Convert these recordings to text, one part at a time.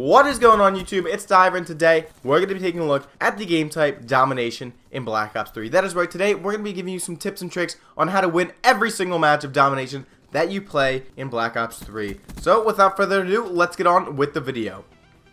What is going on, YouTube? It's Diver, and today we're going to be taking a look at the game type Domination in Black Ops 3. That is right, today we're going to be giving you some tips and tricks on how to win every single match of Domination that you play in Black Ops 3. So without further ado, let's get on with the video.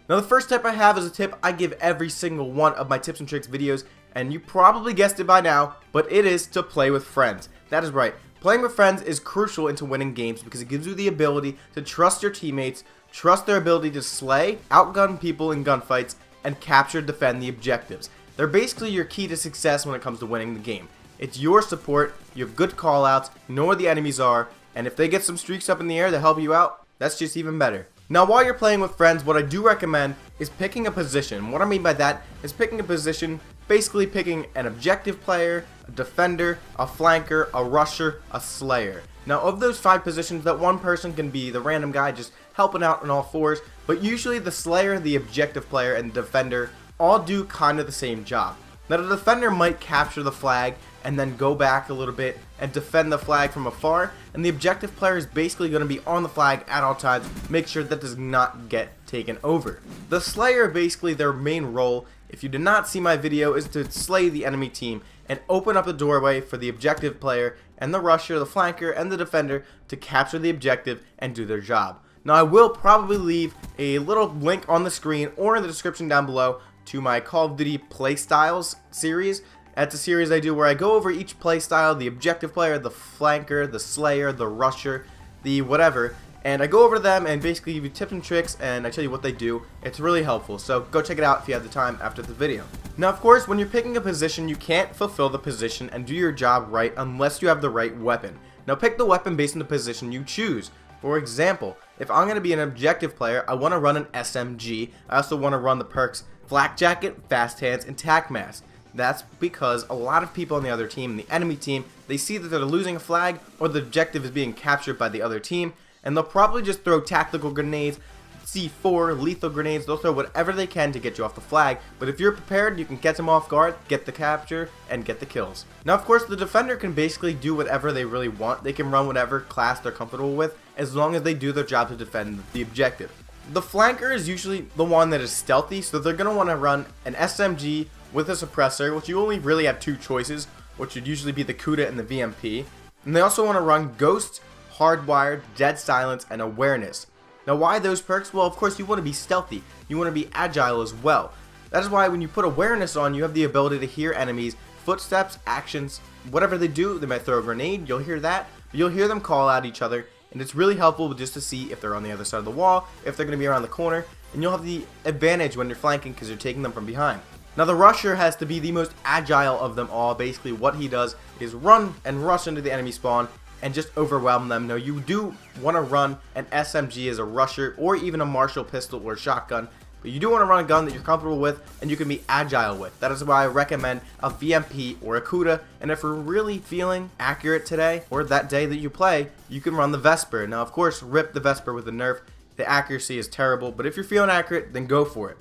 Now the first tip I have is a tip I give every single one of my tips and tricks videos, and you probably guessed it by now, but it is to play with friends. That is right. Playing with friends is crucial into winning games because it gives you the ability to trust your teammates, trust their ability to slay, outgun people in gunfights, and capture and defend the objectives. They're basically your key to success when it comes to winning the game. It's your support, you have good callouts, you know where the enemies are, and if they get some streaks up in the air to help you out, that's just even better. Now while you're playing with friends, what I do recommend is picking a position. What I mean by that is picking a position, basically picking an objective player, a defender, a flanker, a rusher, a slayer. Now of those 5 positions, that one person can be the random guy just helping out on all fours, but usually the slayer, the objective player, and the defender all do kind of the same job. Now the defender might capture the flag and then go back a little bit and defend the flag from afar, and the objective player is basically going to be on the flag at all times, make sure that does not get taken over. The slayer, basically their main role, if you did not see my video, is to slay the enemy team and open up the doorway for the objective player and the rusher, the flanker, and the defender to capture the objective and do their job. Now I will probably leave a little link on the screen or in the description down below to my Call of Duty Playstyles series. That's a series I do where I go over each playstyle, the objective player, the flanker, the slayer, the rusher, the whatever, and I go over them and basically give you tips and tricks and I tell you what they do. It's really helpful, so go check it out if you have the time after the video. Now of course, when you're picking a position, you can't fulfill the position and do your job right unless you have the right weapon. Now pick the weapon based on the position you choose. For example, if I'm going to be an objective player, I want to run an SMG. I also want to run the perks Flak Jacket, Fast Hands, and Tac Mask. That's because a lot of people on the other team, the enemy team, they see that they're losing a flag or the objective is being captured by the other team, and they'll probably just throw tactical grenades, C4, lethal grenades. They'll throw whatever they can to get you off the flag, but if you're prepared, you can get them off guard, get the capture, and get the kills. Now of course, the defender can basically do whatever they really want. They can run whatever class they're comfortable with as long as they do their job to defend the objective. The flanker is usually the one that is stealthy, so they're going to want to run an SMG with a suppressor, which you only really have 2 choices, which would usually be the Kuda and the VMP. And they also want to run Ghost, Hardwired, Dead Silence, and Awareness. Now why those perks? Well, of course you want to be stealthy. You want to be agile as well. That is why when you put Awareness on, you have the ability to hear enemies' footsteps, actions, whatever they do. They might throw a grenade, you'll hear that, but you'll hear them call out each other. And it's really helpful just to see if they're on the other side of the wall, if they're going to be around the corner, and you'll have the advantage when you're flanking because you're taking them from behind. Now the rusher has to be the most agile of them all. Basically what he does is run and rush into the enemy spawn and just overwhelm them. Now you do want to run an SMG as a rusher or even a Marshall pistol or shotgun, but you do want to run a gun that you're comfortable with and you can be agile with. That is why I recommend a VMP or a Kuda, and if we're really feeling accurate today or that day that you play, you can run the Vesper. Now of course, rip the Vesper with the nerf. The accuracy is terrible, but if you're feeling accurate, then go for it.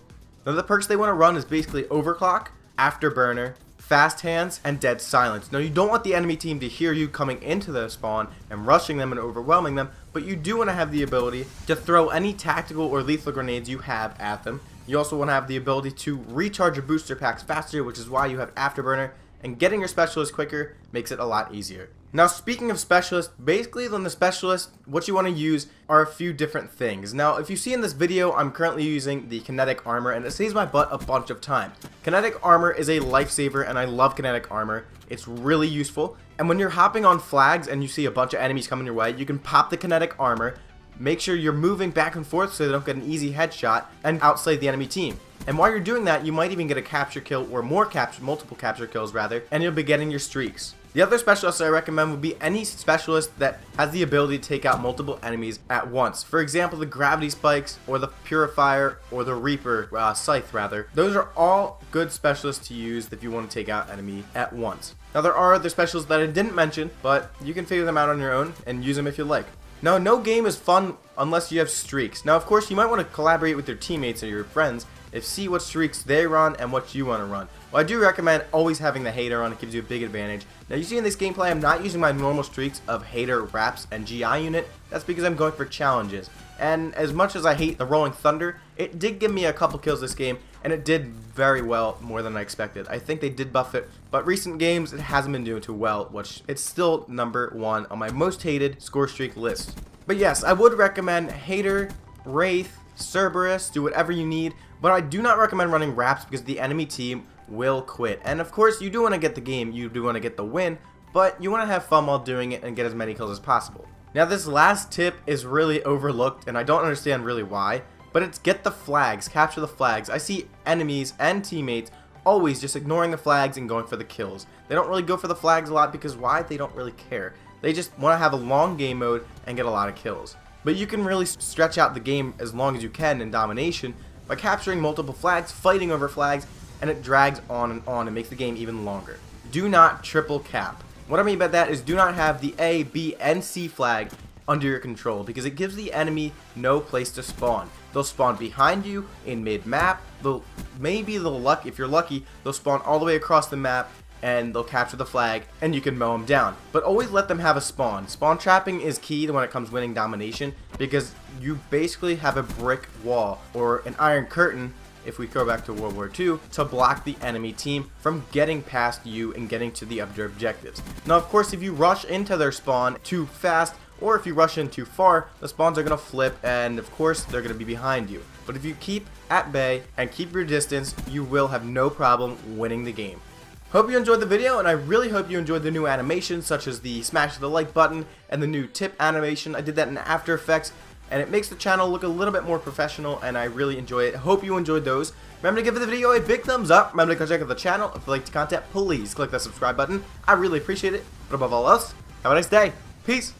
Now the perks they want to run is basically Overclock, Afterburner, Fast Hands, and Dead Silence. Now you don't want the enemy team to hear you coming into the spawn and rushing them and overwhelming them, but you do want to have the ability to throw any tactical or lethal grenades you have at them. You also want to have the ability to recharge your booster packs faster, which is why you have Afterburner, and getting your specialist quicker makes it a lot easier. Now speaking of specialists, basically on the specialist, what you want to use are a few different things. Now if you see in this video, I'm currently using the kinetic armor and it saves my butt a bunch of time. Kinetic armor is a lifesaver and I love kinetic armor. It's really useful, and when you're hopping on flags and you see a bunch of enemies coming your way, you can pop the kinetic armor, make sure you're moving back and forth so they don't get an easy headshot, and outslay the enemy team. And while you're doing that, you might even get a capture kill or multiple capture kills rather, and you'll be getting your streaks. The other specialist I recommend would be any specialist that has the ability to take out multiple enemies at once. For example, the Gravity Spikes, or the Purifier, or the Reaper, Scythe rather. Those are all good specialists to use if you want to take out enemy at once. Now there are other specialists that I didn't mention, but you can figure them out on your own and use them if you like. Now no game is fun unless you have streaks. Now of course you might want to collaborate with your teammates or your friends and see what streaks they run and what you want to run. Well, I do recommend always having the Hater on. It gives you a big advantage. Now you see in this gameplay I'm not using my normal streaks of Hater, Wraps, and GI unit. That's because I'm going for challenges. And as much as I hate the Rolling Thunder, it did give me a couple kills this game, and it did very well, more than I expected. I think they did buff it, but recent games it hasn't been doing too well, which it's still number 1 on my most hated score streak list. But yes, I would recommend Hater, Wraith, Cerberus, do whatever you need, but I do not recommend running Raps because the enemy team will quit. And of course, you do want to get the game, you do want to get the win, but you want to have fun while doing it and get as many kills as possible. Now this last tip is really overlooked, and I don't understand really why, but it's get the flags, capture the flags. I see enemies and teammates always just ignoring the flags and going for the kills. They don't really go for the flags a lot because why? They don't really care. They just want to have a long game mode and get a lot of kills. But you can really stretch out the game as long as you can in Domination by capturing multiple flags, fighting over flags, and it drags on and makes the game even longer. Do not triple cap. What I mean by that is do not have the A, B, and C flag under your control because it gives the enemy no place to spawn. They'll spawn behind you in mid-map. If you're lucky, they'll spawn all the way across the map and they'll capture the flag and you can mow them down. But always let them have a spawn. Spawn trapping is key when it comes to winning Domination because you basically have a brick wall or an iron curtain, if we go back to World War II, to block the enemy team from getting past you and getting to the other objectives. Now of course if you rush into their spawn too fast or if you rush in too far, the spawns are going to flip and of course they're going to be behind you. But if you keep at bay and keep your distance, you will have no problem winning the game. Hope you enjoyed the video, and I really hope you enjoyed the new animations such as the smash the like button and the new tip animation. I did that in After Effects and it makes the channel look a little bit more professional and I really enjoy it. Hope you enjoyed those. Remember to give the video a big thumbs up. Remember to go check out the channel. If you like the content, please click that subscribe button. I really appreciate it. But above all else, have a nice day. Peace.